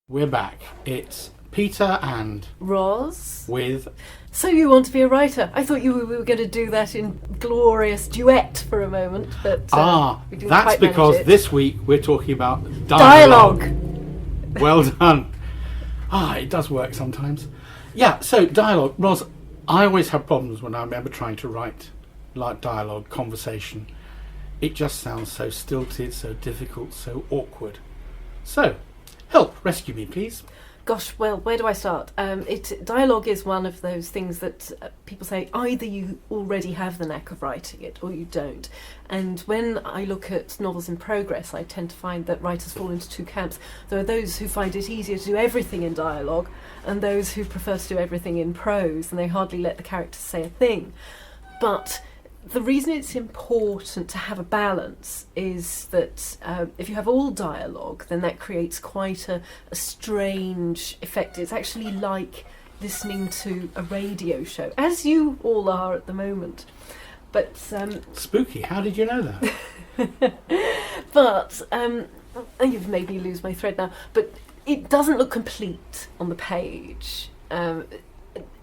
We're back. It's Peter and Roz with... So you want to be a writer? I thought we were going to do that in glorious duet for a moment, but we didn't that's quite because manage it. this week we're talking about dialogue. Well done. It does work sometimes. Yeah, so dialogue. Roz, I always have problems when I remember trying to write like dialogue, conversation. It just sounds so stilted, so difficult, so awkward. So, help, rescue me, please. Gosh, well, where do I start? Dialogue is one of those things that people say either you already have the knack of writing it or you don't. And when I look at novels in progress, I tend to find that writers fall into two camps. There are those who find it easier to do everything in dialogue and those who prefer to do everything in prose, and they hardly let the characters say a thing. But the reason it's important to have a balance is that if you have all dialogue, then that creates quite a strange effect. It's actually like listening to a radio show, as you all are at the moment. But spooky. How did you know that? But you've made me lose my thread now. But it doesn't look complete on the page.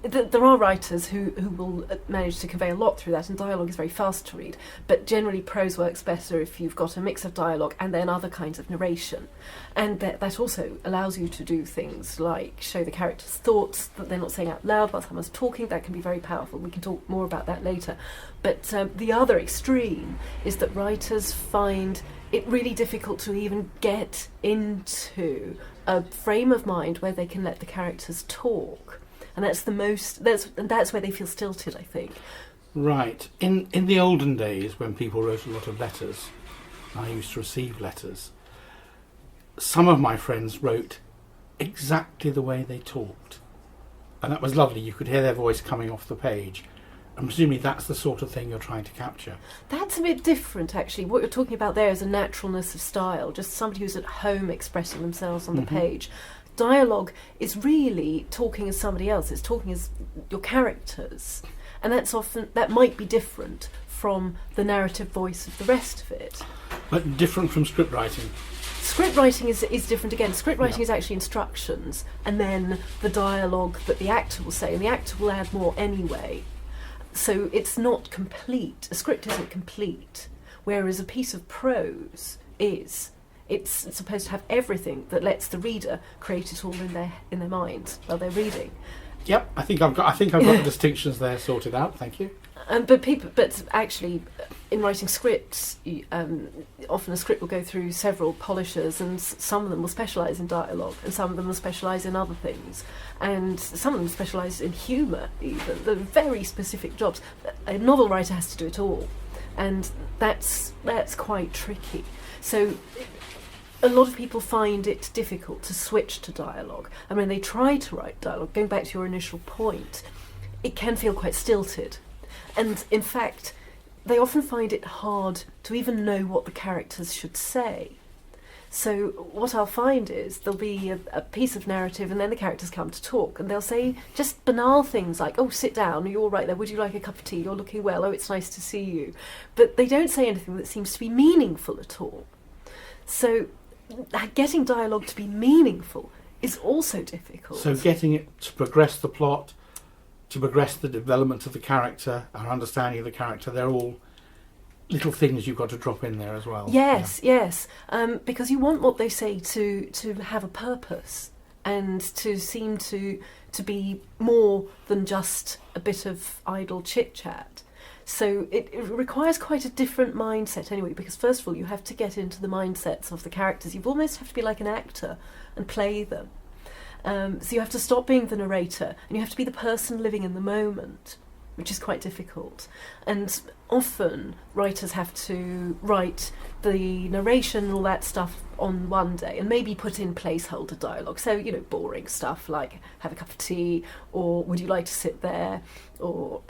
There are writers who will manage to convey a lot through that, and dialogue is very fast to read, but generally prose works better if you've got a mix of dialogue and then other kinds of narration. And that also allows you to do things like show the characters' thoughts that they're not saying out loud while someone's talking. That can be very powerful. We can talk more about that later. But the other extreme is that writers find it really difficult to even get into a frame of mind where they can let the characters talk. And that's where they feel stilted, I think. Right. In the olden days, when people wrote a lot of letters, I used to receive letters, some of my friends wrote exactly the way they talked. And that was lovely. You could hear their voice coming off the page. And presumably that's the sort of thing you're trying to capture. That's a bit different, actually. What you're talking about there is a naturalness of style, just somebody who's at home expressing themselves on the page. Dialogue is really talking as somebody else. It's talking as your characters, and that might be different from the narrative voice of the rest of it. But different from script writing. Script writing is different again. Script writing is actually instructions, and then the dialogue that the actor will say, and the actor will add more anyway. So it's not complete. A script isn't complete, whereas a piece of prose is. It's supposed to have everything that lets the reader create it all in their minds while they're reading. Yep, I think I've got the distinctions there sorted out. Thank you. But actually, in writing scripts, often a script will go through several polishers, and some of them will specialise in dialogue, and some of them will specialise in other things, and some of them specialise in humour. Even they're very specific jobs. A novel writer has to do it all, and that's quite tricky. So a lot of people find it difficult to switch to dialogue. And when they try to write dialogue, going back to your initial point, it can feel quite stilted. And in fact, they often find it hard to even know what the characters should say. So what I'll find is there'll be a piece of narrative and then the characters come to talk and they'll say just banal things like, oh, sit down, you're all right there, would you like a cup of tea, you're looking well, oh, it's nice to see you. But they don't say anything that seems to be meaningful at all. So getting dialogue to be meaningful is also difficult. So getting it to progress the plot, to progress the development of the character, our understanding of the character, they're all little things you've got to drop in there as well. Yes. Because you want what they say to have a purpose and to seem to be more than just a bit of idle chit-chat. So it requires quite a different mindset anyway, because first of all you have to get into the mindsets of the characters. You almost have to be like an actor and play them. So you have to stop being the narrator and you have to be the person living in the moment, which is quite difficult. And often writers have to write the narration and all that stuff on one day and maybe put in placeholder dialogue. So, boring stuff like have a cup of tea or would you like to sit there or,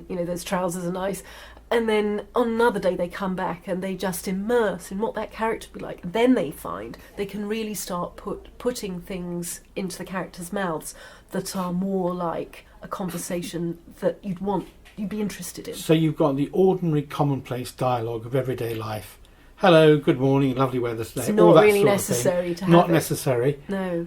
those trousers are nice. And then on another day they come back and they just immerse in what that character would be like. And then they find they can really start putting things into the characters' mouths that are more like a conversation that you'd be interested in. So you've got the ordinary commonplace dialogue of everyday life. Hello, good morning, lovely weather today. It's not really necessary to have Not it. necessary. No.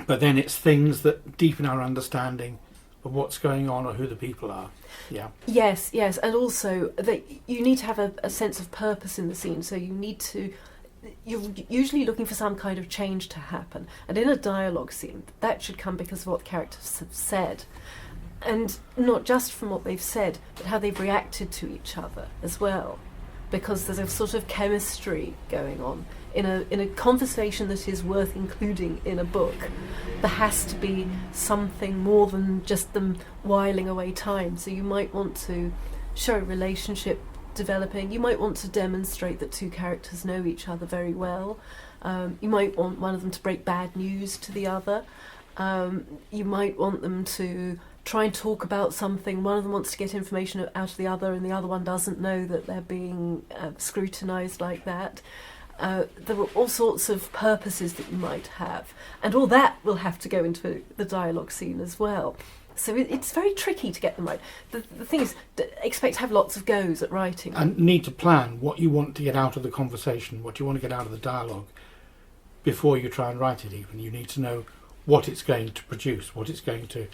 but then it's things that deepen our understanding of what's going on or who the people are. Yeah. Yes, and also that you need to have a sense of purpose in the scene. So you're usually looking for some kind of change to happen, and in a dialogue scene, that should come because of what the characters have said, and not just from what they've said, but how they've reacted to each other as well, because there's a sort of chemistry going on in a conversation that is worth including in a book. There has to be something more than just them whiling away time. So you might want to show a relationship developing. You might want to demonstrate that two characters know each other very well. You might want one of them to break bad news to the other. You might want them to try and talk about something. One of them wants to get information out of the other, and the other one doesn't know that they're being scrutinised like that. There were all sorts of purposes that you might have, and all that will have to go into the dialogue scene as well. So it's very tricky to get them right. The thing is, expect to have lots of goes at writing. And need to plan what you want to get out of the conversation, what you want to get out of the dialogue, before you try and write it even. You need to know what it's going to produce, what it's going to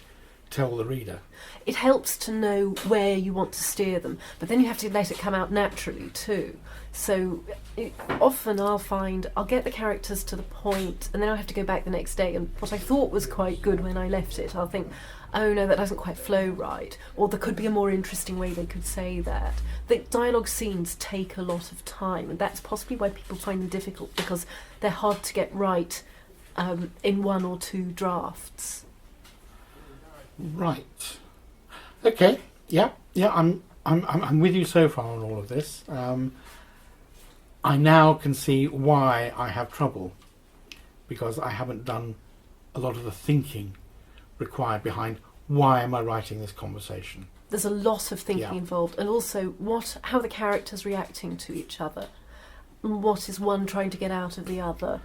tell the reader. It helps to know where you want to steer them, but then you have to let it come out naturally too. So often I'll get the characters to the point, and then I'll have to go back the next day, and what I thought was quite good when I left it, I'll think, oh no, that doesn't quite flow right, or there could be a more interesting way they could say that. The dialogue scenes take a lot of time, and that's possibly why people find them difficult, because they're hard to get right in one or two drafts. Right. Okay. Yeah. I'm with you so far on all of this. I now can see why I have trouble, because I haven't done a lot of the thinking required behind why am I writing this conversation. There's a lot of thinking involved, and also how the characters reacting to each other, and what is one trying to get out of the other.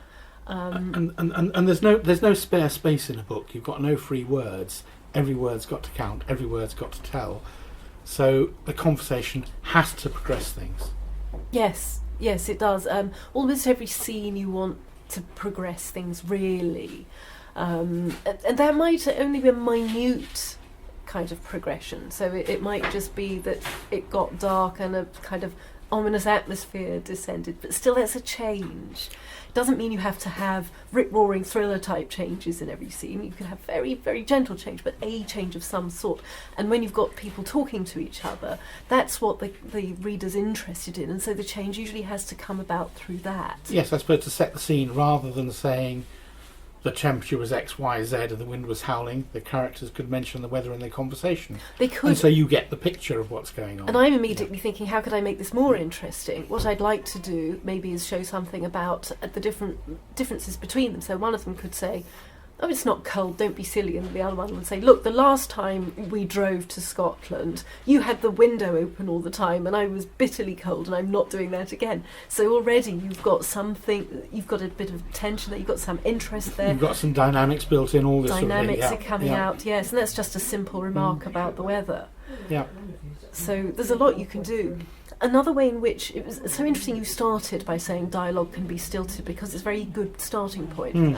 And there's no spare space in a book. You've got no free words. Every word's got to count. Every word's got to tell. So the conversation has to progress things. Yes, it does. Almost every scene you want to progress things, really. And that might only be a minute kind of progression. So it might just be that it got dark and a kind of ominous atmosphere descended, but still that's a change. It doesn't mean you have to have rip-roaring thriller type changes in every scene. You can have very, very gentle change, but a change of some sort. And when you've got people talking to each other, that's what the reader's interested in, and so the change usually has to come about through that. Yes, I suppose to set the scene, rather than saying the temperature was X, Y, Z and the wind was howling, the characters could mention the weather in their conversation. They could. And so you get the picture of what's going on. And I'm immediately thinking, how could I make this more interesting? What I'd like to do maybe is show something about the differences between them. So one of them could say, oh, it's not cold, don't be silly. And the other one would say, look, the last time we drove to Scotland, you had the window open all the time and I was bitterly cold, and I'm not doing that again. So already you've got something, you've got a bit of tension there, you've got some interest there. You've got some dynamics built in, all this Dynamics sort of thing. are coming out, yes. And that's just a simple remark about the weather. Yeah. So there's a lot you can do. Another way in which it was so interesting, you started by saying dialogue can be stilted, because it's a very good starting point.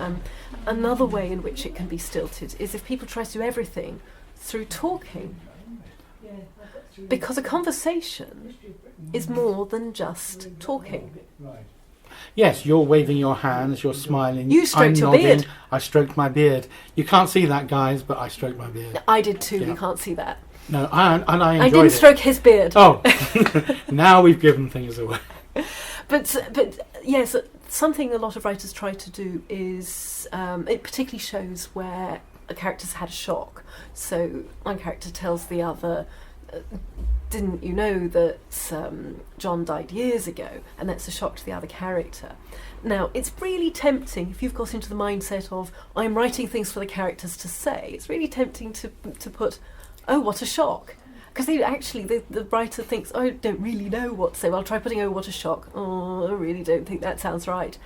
Another way in which it can be stilted is if people try to do everything through talking, because a conversation is more than just talking. Yes, you're waving your hands, you're smiling. You stroked your beard. I stroked my beard. You can't see that, guys, but I stroked my beard. I did too. You can't see that. No, I enjoyed it. I didn't stroke his beard. Oh, now we've given things away. But yes, something a lot of writers try to do is it particularly shows where a character's had a shock. So one character tells the other, didn't you know that John died years ago? And that's a shock to the other character. Now, it's really tempting, if you've got into the mindset of, I'm writing things for the characters to say, it's really tempting to put, oh, what a shock. Because the writer thinks, oh, I don't really know what to say. Well, I'll try putting, oh, what a shock. Oh, I really don't think that sounds right.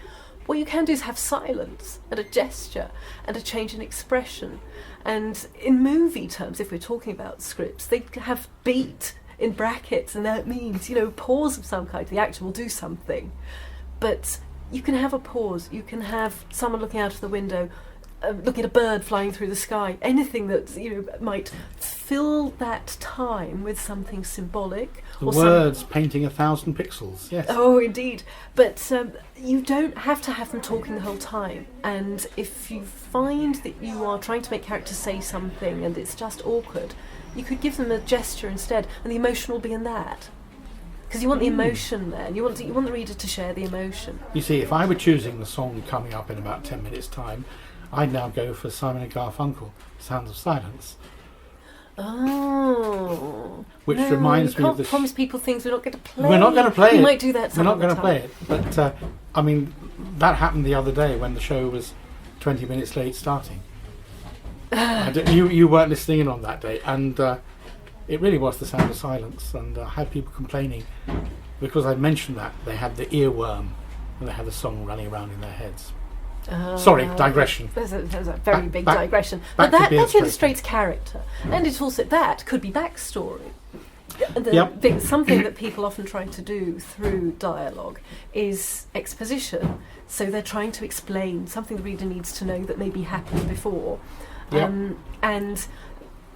What you can do is have silence and a gesture and a change in expression. And in movie terms, if we're talking about scripts, they have beat in brackets, and that means, pause of some kind. The actor will do something. But you can have a pause. You can have someone looking out of the window, looking at a bird flying through the sky. Anything that might fill that time with something symbolic. The words painting 1,000 pixels. Yes. Oh, indeed. But you don't have to have them talking the whole time. And if you find that you are trying to make characters say something and it's just awkward, you could give them a gesture instead, and the emotion will be in that. Because you want the emotion there, and you want the reader to share the emotion. You see, if I were choosing the song coming up in about 10 minutes' time, I'd now go for Simon and Garfunkel, Sounds of Silence. Oh. Which reminds me of the... You can't promise people things we're not going to play. We're not going to play it. We might do that some We're not going to play it. But, I mean, that happened the other day when the show was 20 minutes late starting. You weren't listening in on that day, and it really was the Sound of Silence, and I had people complaining because I mentioned that they had the earworm and they had the song running around in their heads. Sorry, digression. There's a very big digression. But that illustrates character, and it also that could be backstory. Something that people often try to do through dialogue is exposition. So they're trying to explain something the reader needs to know that maybe happened before. And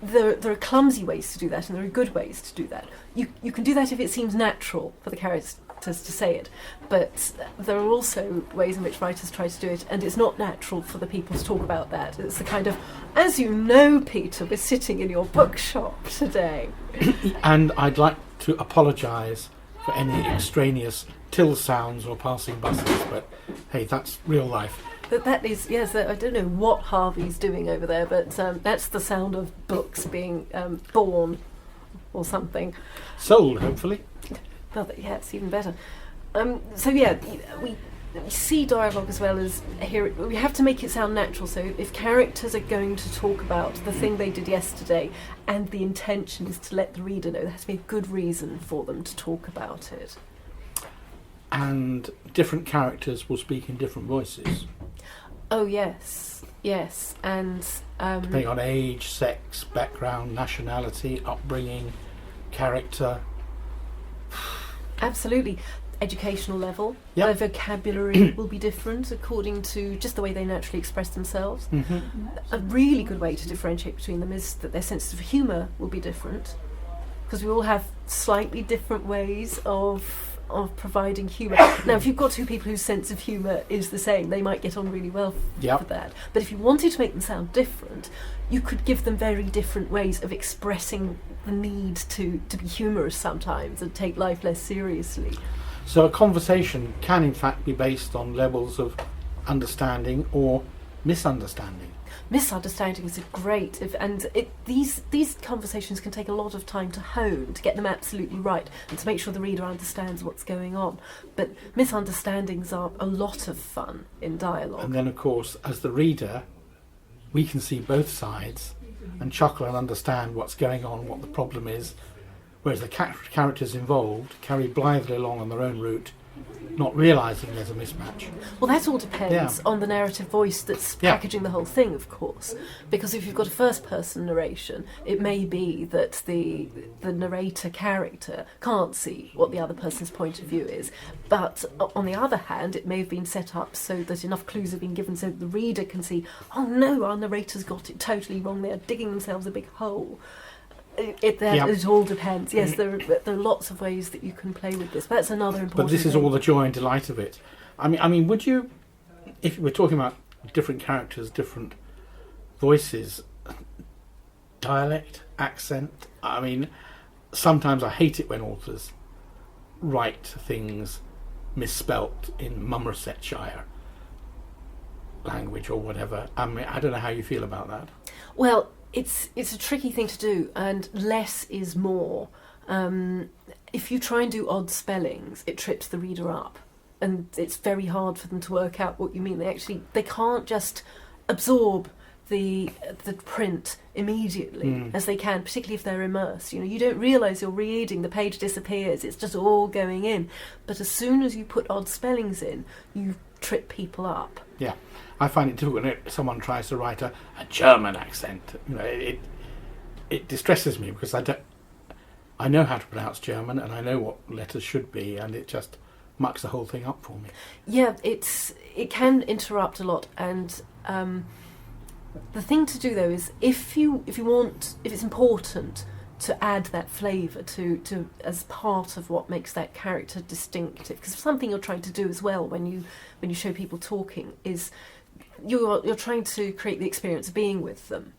there are clumsy ways to do that, and there are good ways to do that. You can do that if it seems natural for the characters to say it, but there are also ways in which writers try to do it, and it's not natural for the people to talk about that. It's the kind of, as you know, Peter, we're sitting in your bookshop today. And I'd like to apologise for any extraneous till sounds or passing buses, but hey, that's real life. That is, yes, I don't know what Harvey's doing over there, but that's the sound of books being born or something. Sold, hopefully. Well, yeah, it's even better. We see dialogue as well as hear it. We have to make it sound natural, so if characters are going to talk about the thing they did yesterday and the intention is to let the reader know, there has to be a good reason for them to talk about it. And different characters will speak in different voices. Oh, yes, and... depending on age, sex, background, nationality, upbringing, character. Absolutely. Educational level. Their vocabulary will be different according to just the way they naturally express themselves. Mm-hmm. A really good way to differentiate between them is that their sense of humour will be different, because we all have slightly different ways of providing humour. Now, if you've got two people whose sense of humour is the same, they might get on really well for that. But if you wanted to make them sound different, you could give them very different ways of expressing the need to be humorous sometimes and take life less seriously. So a conversation can in fact be based on levels of understanding or misunderstanding. Misunderstanding is great, these conversations can take a lot of time to hone, to get them absolutely right, and to make sure the reader understands what's going on. But misunderstandings are a lot of fun in dialogue. And then, of course, as the reader, we can see both sides and chuckle and understand what's going on, what the problem is, whereas the characters involved carry blithely along on their own route, not realising there's a mismatch. Well, that all depends on the narrative voice that's packaging the whole thing, of course. Because if you've got a first-person narration, it may be that the narrator character can't see what the other person's point of view is. But on the other hand, it may have been set up so that enough clues have been given so that the reader can see, oh no, our narrator's got it totally wrong, they're digging themselves a big hole. It all depends. Yes, there are lots of ways that you can play with this. But that's another important But this is thing. all the joy and delight of it. I mean, would you, if we're talking about different characters, different voices, dialect, accent, I mean, sometimes I hate it when authors write things misspelt in Somersetshire language or whatever. I mean, I don't know how you feel about that. Well, it's a tricky thing to do, and less is more. If you try and do odd spellings, it trips the reader up, and it's very hard for them to work out what you mean. They can't just absorb the print immediately as they can, particularly if they're immersed. You don't realise you're reading, the page disappears, it's just all going in. But as soon as you put odd spellings in, you trip people up. Yeah. I find it difficult when someone tries to write a German accent. It distresses me because I know how to pronounce German and I know what letters should be, and it just mucks the whole thing up for me. Yeah, it can interrupt a lot, and the thing to do though is if it's important to add that flavour to as part of what makes that character distinctive, because something you're trying to do as well when you show people talking is you're trying to create the experience of being with them.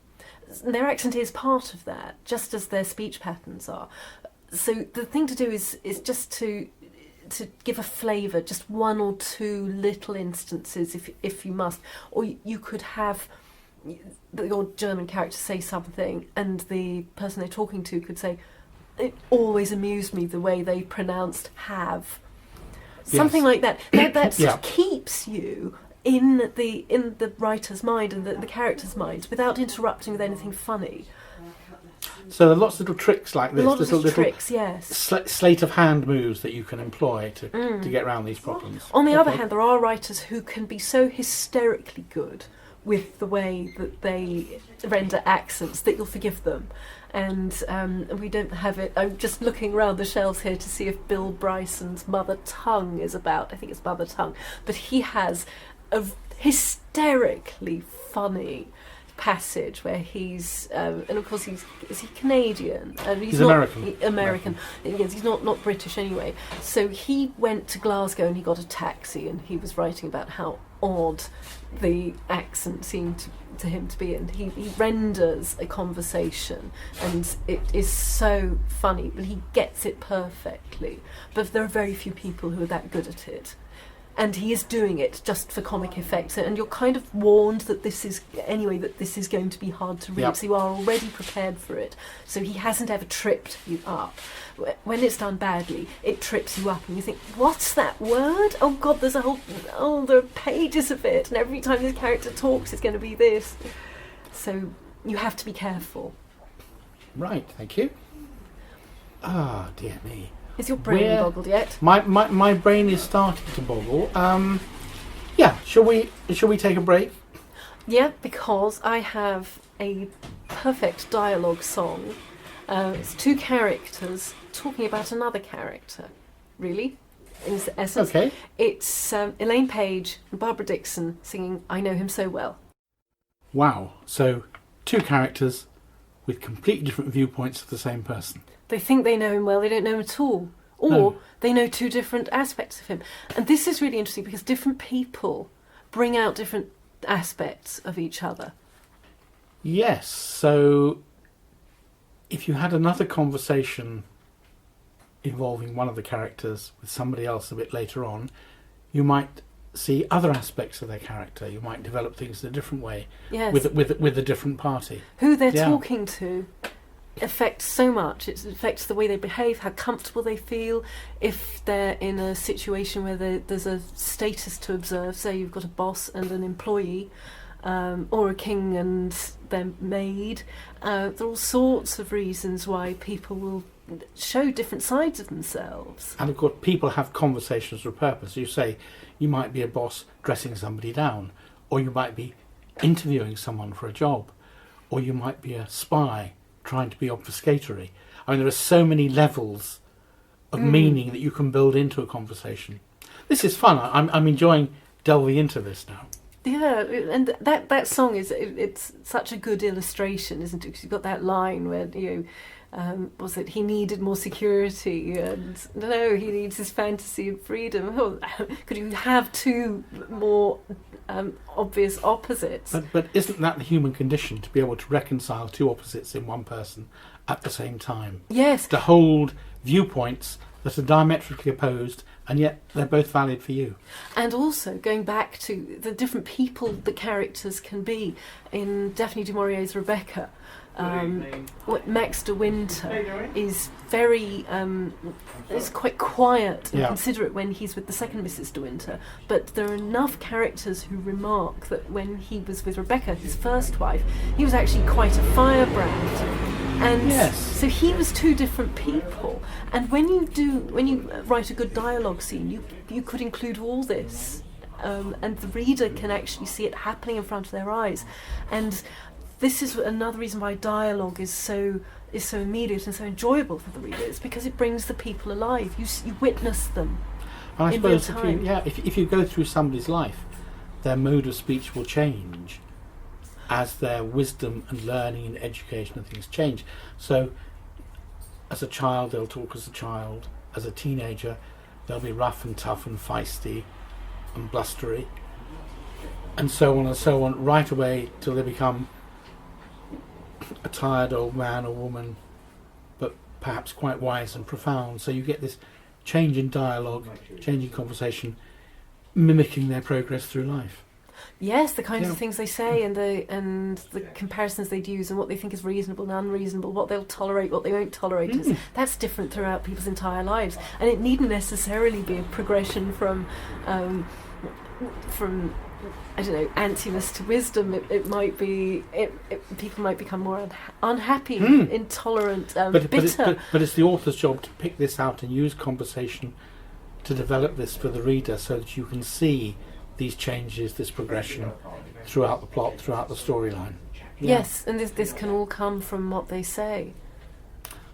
Their accent is part of that, just as their speech patterns are. So the thing to do is just to give a flavour, just one or two little instances if you must. Or you could have your German character say something and the person they're talking to could say, "It always amused me the way they pronounced have." Something like that. That sort of keeps you in the writer's mind and the character's mind without interrupting with anything funny. So there are lots of little tricks like this. Little tricks, yes. Sleight of hand moves that you can employ to get around these problems. On the other hand, there are writers who can be so hysterically good with the way that they render accents that you'll forgive them. And we don't have it. I'm just looking around the shelves here to see if Bill Bryson's Mother Tongue is about. I think it's Mother Tongue. But he has a hysterically funny passage where he's and of course is he Canadian? He's not American. American. Yes, he's not British anyway. So he went to Glasgow and he got a taxi and he was writing about how odd the accent seemed to him to be, and he renders a conversation and it is so funny, but he gets it perfectly. But there are very few people who are that good at it. And he is doing it just for comic effect, and you're kind of warned that this is going to be hard to read, so you are already prepared for it. So he hasn't ever tripped you up. When it's done badly, it trips you up, and you think, "What's that word? Oh God, there are pages of it, and every time this character talks, it's going to be this." So you have to be careful. Right, thank you. Ah, dear me. Is your brain boggled yet? My brain is starting to boggle. Shall we take a break? Yeah, because I have a perfect dialogue song. It's two characters talking about another character, really, in essence. Okay. It's Elaine Page and Barbara Dixon singing "I Know Him So Well." Wow, so two characters with completely different viewpoints of the same person. They think they know him well, they don't know him at all. Or they know two different aspects of him. And this is really interesting because different people bring out different aspects of each other. Yes, so if you had another conversation involving one of the characters with somebody else a bit later on, you might see other aspects of their character. You might develop things in a different way with a different party. Who they're talking to affects so much. It affects the way they behave, how comfortable they feel, if they're in a situation where there's a status to observe. Say you've got a boss and an employee, or a king and their maid. There are all sorts of reasons why people will show different sides of themselves. And of course people have conversations for a purpose. You say you might be a boss dressing somebody down, or you might be interviewing someone for a job, or you might be a spy trying to be obfuscatory. I mean, there are so many levels of meaning that you can build into a conversation. This is fun. I'm enjoying delving into this now. Yeah, and that song it's such a good illustration, isn't it? Because you've got that line where was it he needed more security, and no, he needs his fantasy of freedom. Oh, could you have two more obvious opposites? But isn't that the human condition, to be able to reconcile two opposites in one person at the same time? Yes. To hold viewpoints that are diametrically opposed, and yet they're both valid for you. And also going back to the different people the characters can be. In Daphne du Maurier's Rebecca, Max de Winter is very is quite quiet and considerate when he's with the second Mrs. de Winter, but there are enough characters who remark that when he was with Rebecca, his first wife, he was actually quite a firebrand. And so he was two different people. And when you write a good dialogue scene, you could include all this, and the reader can actually see it happening in front of their eyes. And this is another reason why dialogue is so immediate and so enjoyable for the reader. It's because it brings the people alive. You witness them. And I in real suppose time. if you go through somebody's life, their mode of speech will change as their wisdom and learning and education and things change. So as a child, they'll talk as a child. As a teenager, they'll be rough and tough and feisty and blustery, and so on, right away till they become a tired old man or woman, but perhaps quite wise and profound. So you get this change in dialogue, change in conversation, mimicking their progress through life. Yes, the kinds of things they say and the comparisons they'd use and what they think is reasonable and unreasonable, what they'll tolerate, what they won't tolerate. That's different throughout people's entire lives, and it needn't necessarily be a progression from I don't know, antsiness to wisdom. It might be people might become more unhappy, intolerant, bitter. But it's the author's job to pick this out and use conversation to develop this for the reader, so that you can see these changes, this progression throughout the plot, throughout the storyline. Yes, and this can all come from what they say.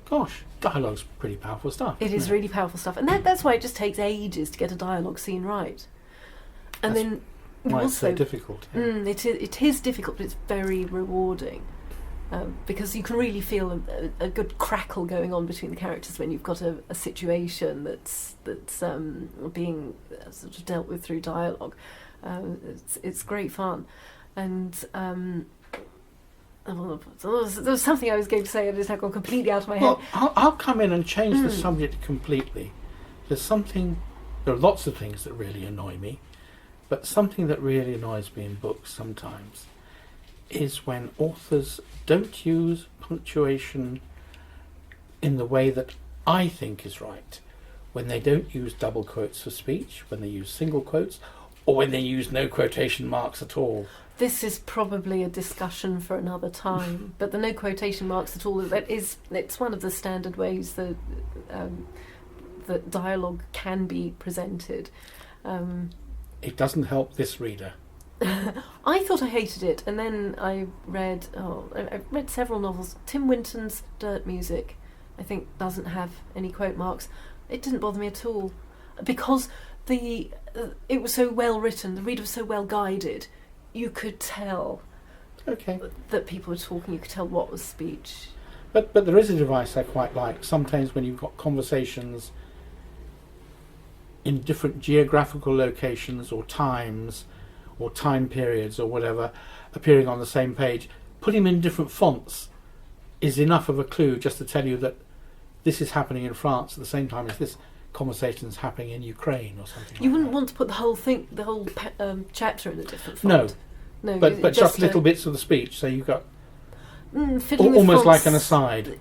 Gosh, dialogue's pretty powerful stuff. It is really powerful stuff, and that's why it just takes ages to get a dialogue scene right. And That's then why also, it's so difficult. Yeah. It is difficult, but it's very rewarding. Because you can really feel a good crackle going on between the characters when you've got a situation that's being sort of dealt with through dialogue. It's great fun, and there was something I was going to say and it's now gone completely out of my head. Well, I'll come in and change the subject completely. There are lots of things that really annoy me, but something that really annoys me in books sometimes is when authors don't use punctuation in the way that I think is right. When they don't use double quotes for speech, when they use single quotes, or when they use no quotation marks at all. This is probably a discussion for another time, but the no quotation marks at all, it's one of the standard ways that that dialogue can be presented. It doesn't help this reader. I thought I hated it, and then I read several novels. Tim Winton's Dirt Music, I think, doesn't have any quote marks. It didn't bother me at all, because it was so well written, the reader was so well guided, you could tell that people were talking, you could tell what was speech. But there is a device I quite like. Sometimes when you've got conversations in different geographical locations or times or time periods or whatever appearing on the same page, putting them in different fonts is enough of a clue just to tell you that this is happening in France at the same time as this conversation is happening in Ukraine or something. You wouldn't want to put the whole chapter in a different font. No, but just little bits of the speech, so you've got fiddling with almost fonts, like an aside.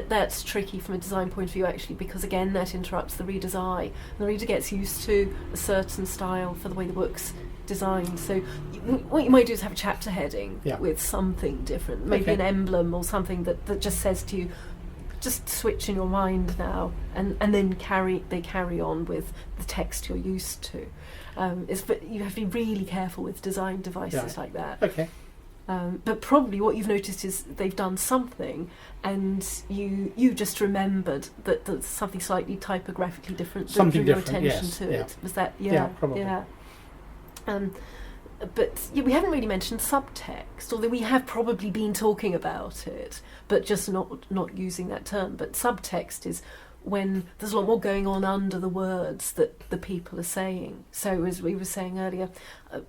That's tricky from a design point of view, actually, because again that interrupts the reader's eye. The reader gets used to a certain style for the way the book's designed. So what you might do is have a chapter heading with something different, maybe an emblem or something that just says to you, just switch in your mind now, and then carry on with the text you're used to. You have to be really careful with design devices like that. Okay. But probably what you've noticed is they've done something, and you just remembered that there's something slightly typographically different that drew your attention to it. Was that? Yeah, probably. Yeah. But we haven't really mentioned subtext, although we have probably been talking about it, but just not using that term. But subtext is when there's a lot more going on under the words that the people are saying. So as we were saying earlier,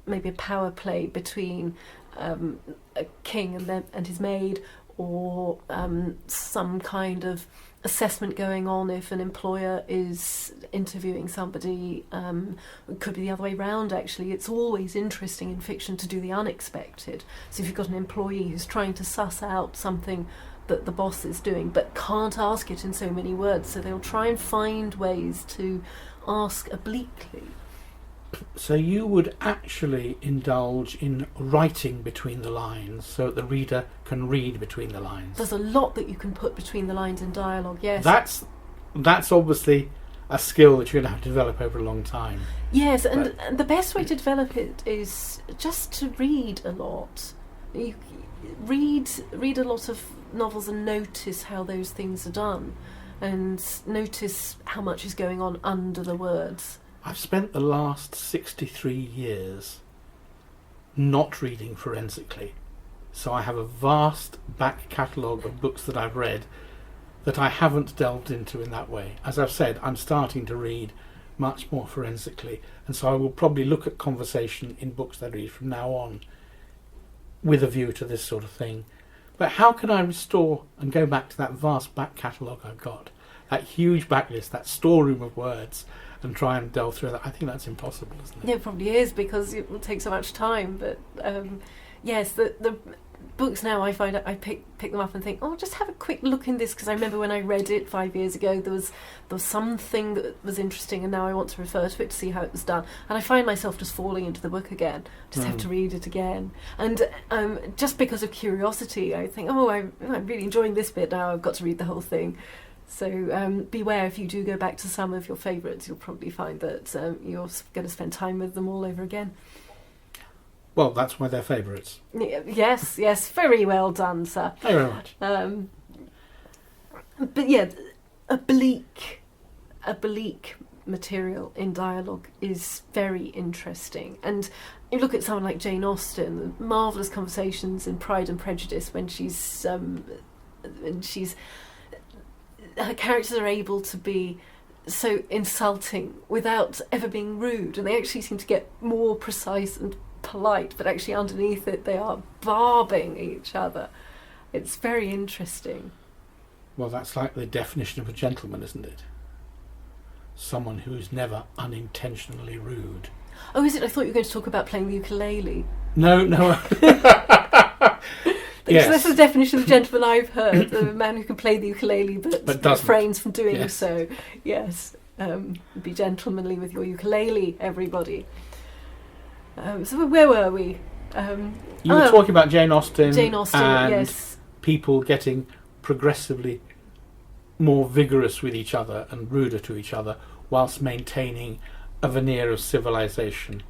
maybe a power play between a king and his maid, or some kind of assessment going on if an employer is interviewing somebody. It could be the other way round, actually. It's always interesting in fiction to do the unexpected. So if you've got an employee who's trying to suss out something that the boss is doing but can't ask it in so many words, so they'll try and find ways to ask obliquely. So you would actually indulge in writing between the lines so that the reader can read between the lines. There's a lot that you can put between the lines in dialogue, yes. That's obviously a skill that you're going to have to develop over a long time. Yes, and the best way to develop it is just to read a lot. You read a lot of novels and notice how those things are done. and notice how much is going on under the words. I've spent the last 63 years not reading forensically, so I have a vast back catalogue of books that I've read that I haven't delved into in that way. As I've said, I'm starting to read much more forensically, and so I will probably look at conversation in books that I read from now on with a view to this sort of thing. But how can I restore and go back to that vast back catalogue I've got, that huge backlist, that storeroom of words, and try and delve through that? I think that's impossible, isn't it? Yeah, it probably is, because it will take so much time. But yes, the books now, I find I pick them up and think, oh, just have a quick look in this, because I remember when I read it 5 years ago, there was something that was interesting, and now I want to refer to it to see how it was done. And I find myself just falling into the book again, just have to read it again. And just because of curiosity, I think, oh, I'm really enjoying this bit now, I've got to read the whole thing. So beware, if you do go back to some of your favourites, you'll probably find that you're going to spend time with them all over again. Well, that's why they're favourites. Yes, very well done, sir. Thank you very much. But yeah, a bleak material in dialogue is very interesting. And you look at someone like Jane Austen, the marvellous conversations in Pride and Prejudice, when her characters are able to be so insulting without ever being rude, and they actually seem to get more precise and polite, but actually underneath it they are barbing each other. It's very interesting. Well, that's like the definition of a gentleman, isn't it? Someone who is never unintentionally rude. Oh, is it? I thought you were going to talk about playing the ukulele. No. Yes. That's the definition of gentleman I've heard. The man who can play the ukulele but refrains from doing so. Yes. Be gentlemanly with your ukulele, everybody. So where were we? You were talking about Jane Austen and yes. people getting progressively more vigorous with each other and ruder to each other, whilst maintaining a veneer of civilization.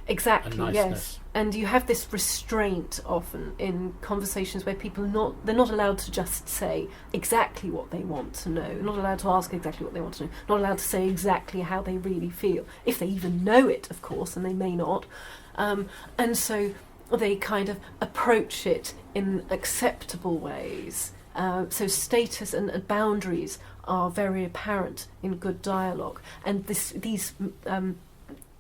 Exactly, yes. And you have this restraint often in conversations where people they're not allowed to just say exactly what they want to know, not allowed to ask exactly what they want to know, not allowed to say exactly how they really feel, if they even know it, of course, and they may not. And so they kind of approach it in acceptable ways. So status and boundaries are very apparent in good dialogue, and these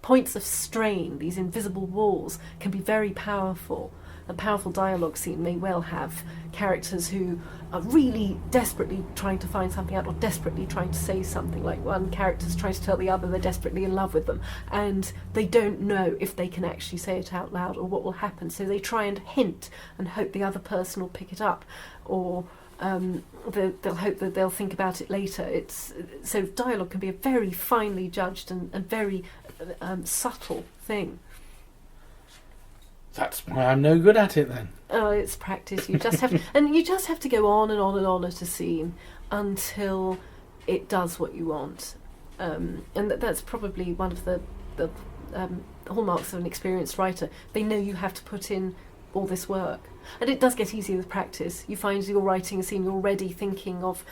points of strain, these invisible walls, can be very powerful. A powerful dialogue scene may well have characters who are really desperately trying to find something out, or desperately trying to say something. Like one character's trying to tell the other they're desperately in love with them, and they don't know if they can actually say it out loud or what will happen, so they try and hint and hope the other person will pick it up, or they'll hope that they'll think about it later. So dialogue can be a very finely judged and very subtle thing. That's why I'm no good at it then. Oh, it's practice. You just have, and you just have to go on and on and on at a scene until it does what you want. And that's probably one of the hallmarks of an experienced writer. They know you have to put in all this work, and it does get easier with practice. You find you're writing a scene, you're already thinking of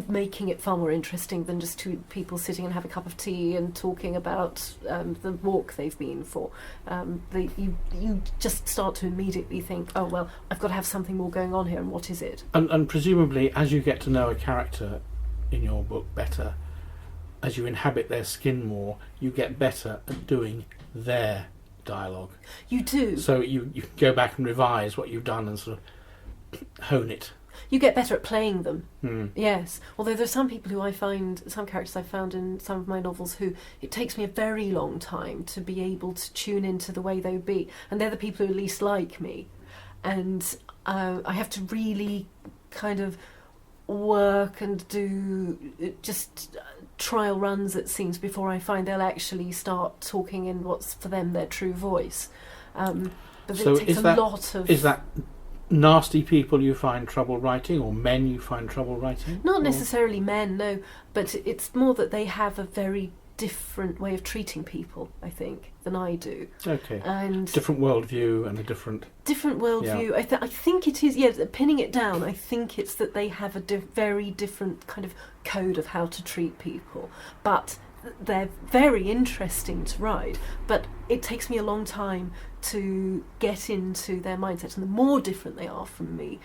making it far more interesting than just two people sitting and have a cup of tea and talking about the walk they've been for. You just start to immediately think, oh well, I've got to have something more going on here, and what is it? And presumably, as you get to know a character in your book better, as you inhabit their skin more, you get better at doing their dialogue. You do. So you can go back and revise what you've done and sort of hone it. You get better at playing them, yes. Although there's some people who some characters I've found in some of my novels who it takes me a very long time to be able to tune into the way they would be. And they're the people who are least like me. And I have to really kind of work and do just trial runs at scenes before I find they'll actually start talking in what's for them their true voice. But so it takes a lot of... Is that nasty people you find trouble writing, or men you find trouble writing? Not necessarily men, no, but it's more that they have a very different way of treating people, I think, than I do. Okay. And different worldview and a different worldview. Yeah. I think it is. Yeah, pinning it down. I think it's that they have a very different kind of code of how to treat people, but they're very interesting to write. But it takes me a long time to get into their mindsets, and the more different they are from me,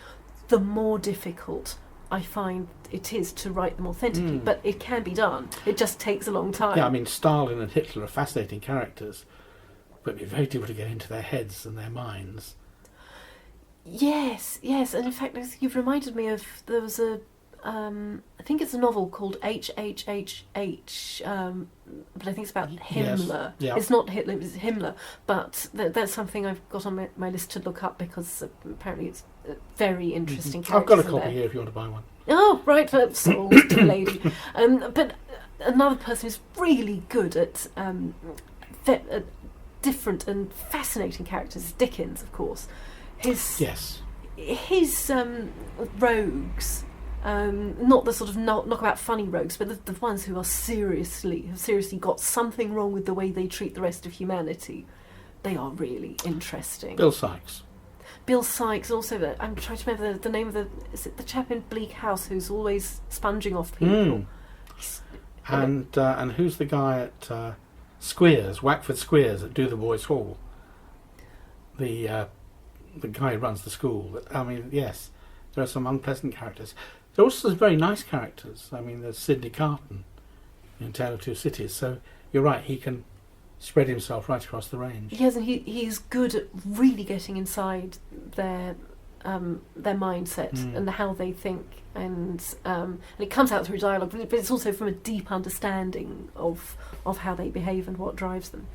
the more difficult I find it is to write them authentically. But it can be done. It just takes a long time. Yeah, I mean, Stalin and Hitler are fascinating characters, but it'd be very difficult to get into their heads and their minds. Yes, and in fact, you've reminded me of, there was a, I think it's a novel called HHHH, but I think it's about Himmler. Yes, yeah. It's not Hitler, it's Himmler, but that's something I've got on my list to look up, because apparently it's very interesting I've got a characters in copy there. here if you want to buy one. Oh, right, sold to a lady. But another person who's really good at different and fascinating characters is Dickens, of course. His rogues, not the sort of knockabout funny rogues, but the ones who have seriously got something wrong with the way they treat the rest of humanity. They are really interesting. Bill Sykes, also. I'm trying to remember the name of is it the chap in Bleak House who's always sponging off people? And who's the guy at Squeers, Wackford Squeers at Do the Boys Hall? The guy who runs the school. I mean, yes, there are some unpleasant characters. There are also some very nice characters. I mean, there's Sidney Carton in Tale of Two Cities. So you're right, he can spread himself right across the range. Yes, and he's good at really getting inside their mindset and how they think, and it comes out through dialogue, but it's also from a deep understanding of how they behave and what drives them.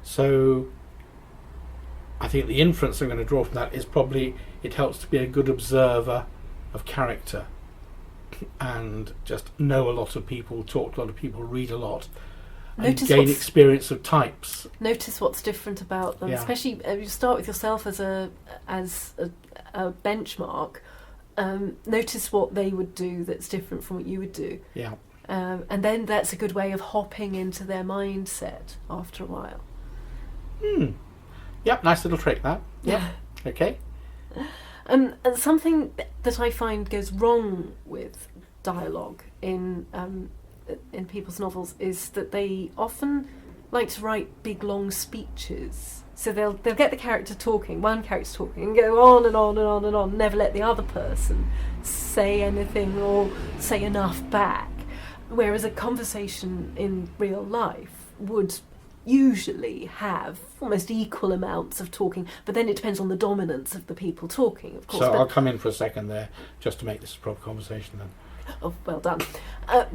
So I think the inference I'm going to draw from that is probably it helps to be a good observer of character and just know a lot of people, talk to a lot of people, read a lot, and gain experience of types. Notice what's different about them, especially if you start with yourself as a benchmark. Notice what they would do that's different from what you would do. Yeah. And then that's a good way of hopping into their mindset after a while. Yep, nice little trick that. Yep. Okay. And something that I find goes wrong with dialogue in people's novels is that they often like to write big long speeches. So they'll get the character talking, one character talking, and go on and on and on and on, never let the other person say anything or say enough back. Whereas a conversation in real life would usually have almost equal amounts of talking, but then it depends on the dominance of the people talking, of course. So I'll come in for a second there just to make this a proper conversation then. Oh, well done.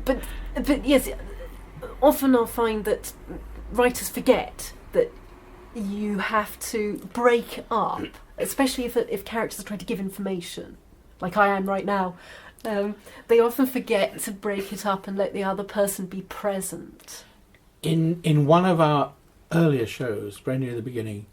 But yes, often I'll find that writers forget that you have to break up, especially if characters are trying to give information, like I am right now. They often forget to break it up and let the other person be present. In one of our earlier shows, very near the beginning,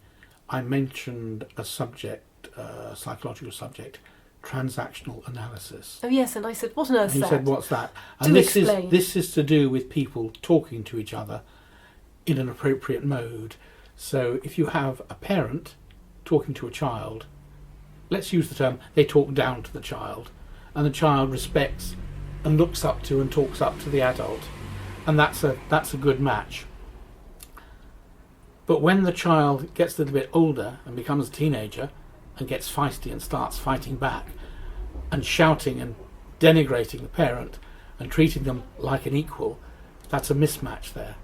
I mentioned a subject, a psychological subject, transactional analysis. Oh yes, and I said, what on earth is that? You said, what's that? And Do explain. This is to do with people talking to each other in an appropriate mode. So if you have a parent talking to a child, let's use the term, they talk down to the child, and the child respects and looks up to and talks up to the adult. And that's a good match. But when the child gets a little bit older and becomes a teenager and gets feisty and starts fighting back and shouting and denigrating the parent and treating them like an equal, that's a mismatch there.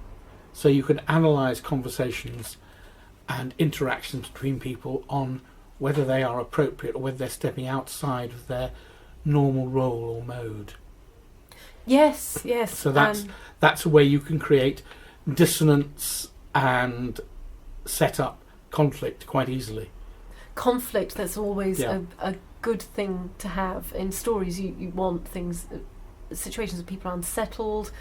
So you can analyse conversations and interactions between people on whether they are appropriate or whether they're stepping outside of their normal role or mode. Yes. So that's a way you can create dissonance and set up conflict quite easily. Conflict, that's always a good thing to have in stories. You want things, situations where people are unsettled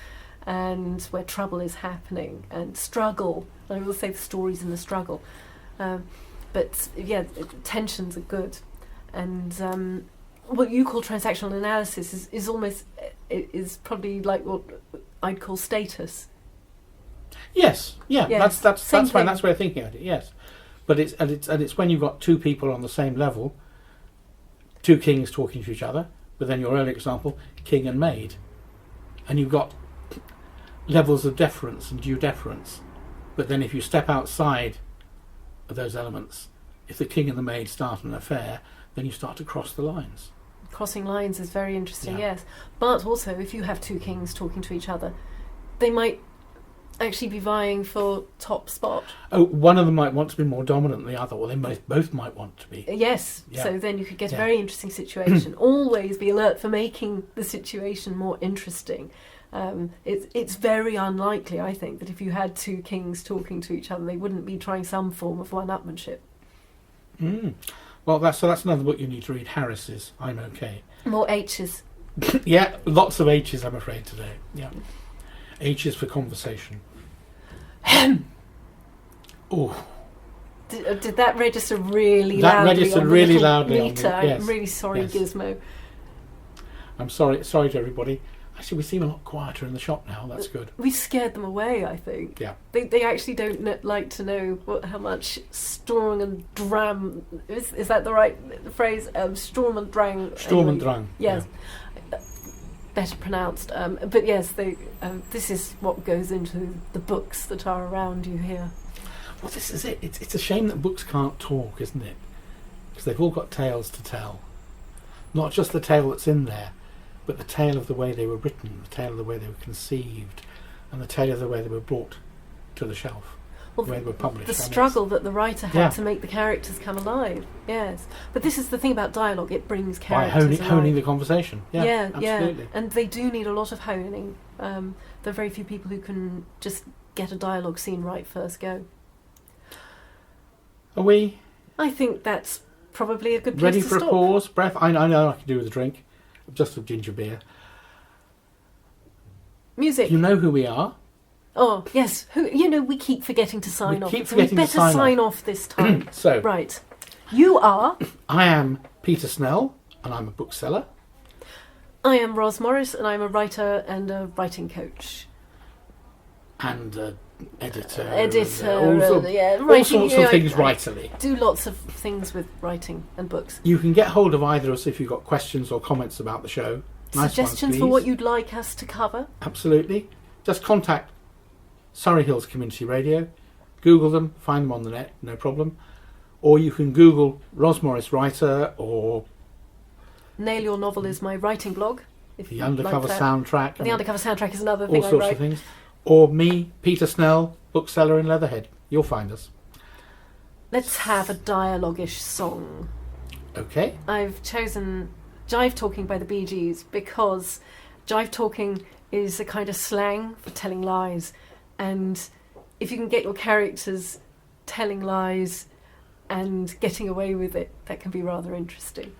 and where trouble is happening and struggle. I will say the stories in the struggle. But yeah, tensions are good. And what you call transactional analysis is almost is probably like what I'd call status. Yes, yeah, Yes, that's same fine. thing. That's where thinking of it. Yes, but it's when you've got two people on the same level, two kings talking to each other. But then your earlier example, king and maid, and you've got levels of deference and due deference. But then if you step outside of those elements, if the king and the maid start an affair, then you start to cross the lines. Crossing lines is very interesting, Yeah. yes. But also, if you have two kings talking to each other, they might actually be vying for top spot. Oh, one of them might want to be more dominant than the other, or they both might want to be. Yes, Yeah. so then you could get a Yeah. very interesting situation. Always be alert for making the situation more interesting. It's very unlikely, I think, that if you had two kings talking to each other, they wouldn't be trying some form of one-upmanship. Mm. Well, that's another book you need to read. Harris's I'm Okay. More H's. Yeah, lots of H's, I'm afraid, today. Yeah, H's for conversation. Oh, Did that register really That loudly? registered on the really little loudly on meter? the- yes, I'm really sorry, yes. Gizmo. I'm sorry to everybody. Actually, we seem a lot quieter in the shop now. That's good. We scared them away, I think. Yeah. They actually don't like to know how much Storm and Dram... Is that the right phrase? Storm and Drang. Storm and anyway. Drang. Yes. Better pronounced. But yes, this is what goes into the books that are around you here. Well, this is it. It's a shame that books can't talk, isn't it? Because they've all got tales to tell. Not just the tale that's in there, but the tale of the way they were written, the tale of the way they were conceived, and the tale of the way they were brought to the shelf, Well, the way they were published. the I mean, struggle that the writer had Yeah. to make the characters come alive. Yes. But this is the thing about dialogue, it brings by characters honing the alive. conversation. Yeah, absolutely. And they do need a lot of honing. There are very few people who can just get a dialogue scene right first go. Are we I think that's probably a good place ready to for stop. a pause? Breath? I know I can do with a drink. Just a ginger beer. Music. You know who we are. Oh, yes. We keep forgetting to sign We off. keep so we forgetting to better sign off this time. So, Right. You are... I am Peter Snell, and I'm a bookseller. I am Ros Morris, and I'm a writer and a writing coach. And editor. Editor, and, all writing, sorts of things writerly. Do lots of things with writing and books. You can get hold of either of us if you've got questions or comments about the show. Nice Suggestions ones, for what please. you'd like us to cover? Absolutely. Just contact Surrey Hills Community Radio. Google them, find them on the net, no problem. Or you can Google Ros Morris Writer or Nail Your Novel is my writing blog. If the you'd Undercover like that. Soundtrack. And the Undercover Soundtrack is another all thing I sorts write. of things. Or me, Peter Snell, bookseller in Leatherhead. You'll find us. Let's have a dialogue-ish song. Okay. I've chosen Jive Talking by the Bee Gees because jive talking is a kind of slang for telling lies, and if you can get your characters telling lies and getting away with it, that can be rather interesting.